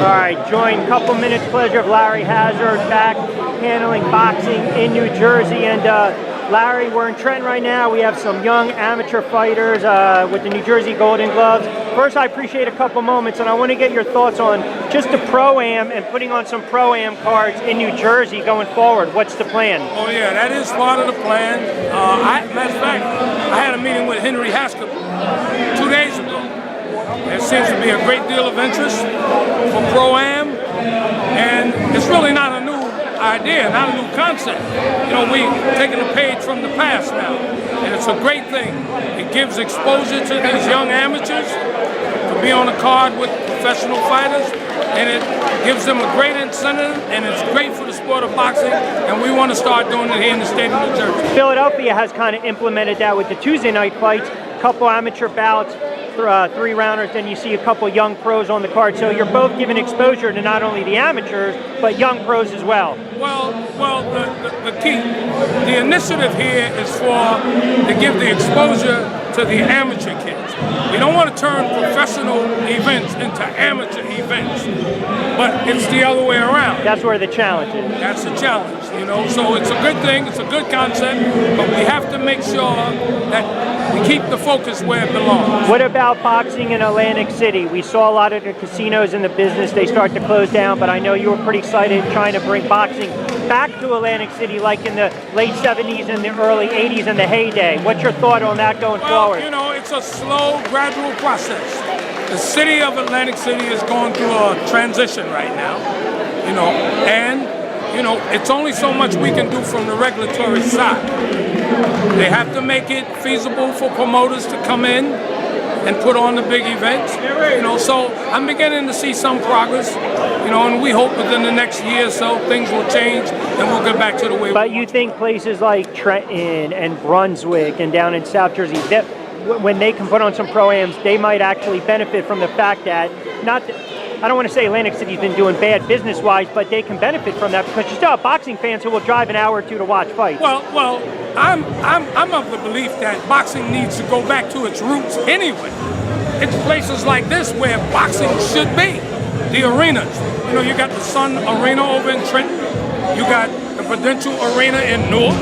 All right, join couple minutes pleasure of Larry Hazzard back handling boxing in New Jersey. And Larry, we're in Trenton right now. We have some young amateur fighters with the New Jersey Golden Gloves. First, I appreciate a couple moments, and I want to get your thoughts on just the Pro-Am and putting on some Pro-Am cards in New Jersey going forward. What's the plan? Oh yeah, that is part of the plan. Matter of fact, I had a meeting with Henry Haskell 2 days ago. There seems to be a great deal of interest for Pro-Am, and it's really not a new idea, not a new concept. You know, we've taken a page from the past now, and it's a great thing. It gives exposure to these young amateurs to be on a card with professional fighters, and it gives them a great incentive, and it's great for the sport of boxing, and we want to start doing it here in the state of New Jersey. Philadelphia has kind of implemented that with the Tuesday night fights, couple amateur bouts, 3-rounders, then you see a couple young pros on the card. So you're both giving exposure to not only the amateurs, but young pros as well. Well, the key, the initiative here is to give the exposure to the amateur kids. We don't want to turn professional events into amateur events, but it's the other way around. That's where the challenge is. That's the challenge, you know. So it's a good thing, it's a good concept, but we have to make sure that we keep the focus where it belongs. What about boxing in Atlantic City? We saw a lot of the casinos in the business, they start to close down, but I know you were pretty excited trying to bring boxing back to Atlantic City like in the late 70s and the early 80s and the heyday. What's your thought on that going forward? You know, it's a slow, gradual process. The city of Atlantic City is going through a transition right now, you know, and, you know, it's only so much we can do from the regulatory side. They have to make it feasible for promoters to come in and put on the big events, you know, so I'm beginning to see some progress, you know, and we hope within the next year or so things will change and we'll get back to the way. But you think places like Trenton and Brunswick and down in South Jersey, that when they can put on some Pro-Ams, they might actually benefit from the fact that, I don't want to say Atlantic City's been doing bad business-wise, but they can benefit from that because you still have boxing fans who will drive an hour or two to watch fights. Well, I'm of the belief that boxing needs to go back to its roots anyway. It's places like this where boxing should be. The arenas. You know, you got the Sun Arena over in Trenton. You got the Prudential Arena in Newark.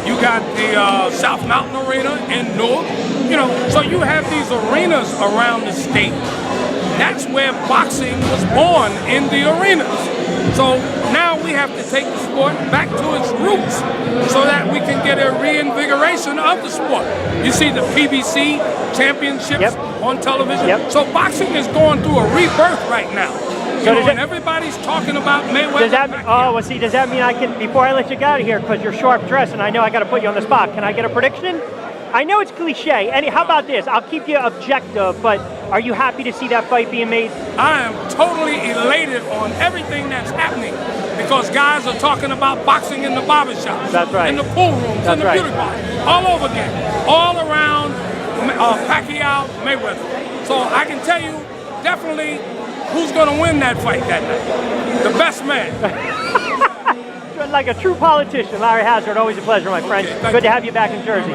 You got the South Mountain Arena in Newark. You know, so you have these arenas around the state. That's where boxing was born, in the arenas. So now we have to take the sport back to its roots so that we can get a reinvigoration of the sport. You see the PBC championships on television. So boxing is going through a rebirth right now. So and everybody's talking about Mayweather-Pacquiao. Does that mean I can, before I let you get out of here, because you're sharp dressed and I know I got to put you on the spot, can I get a prediction? I know it's cliche. How about this? I'll keep you objective, but are you happy to see that fight being made? I am totally elated on everything that's happening because guys are talking about boxing in the barbershops, that's right, in the pool rooms, in the beauty bars, all over again, all around Pacquiao, Mayweather. So I can tell you definitely who's going to win that fight that night. The best man. Like a true politician, Larry Hazzard, always a pleasure, my friend. Good to have you back in Jersey.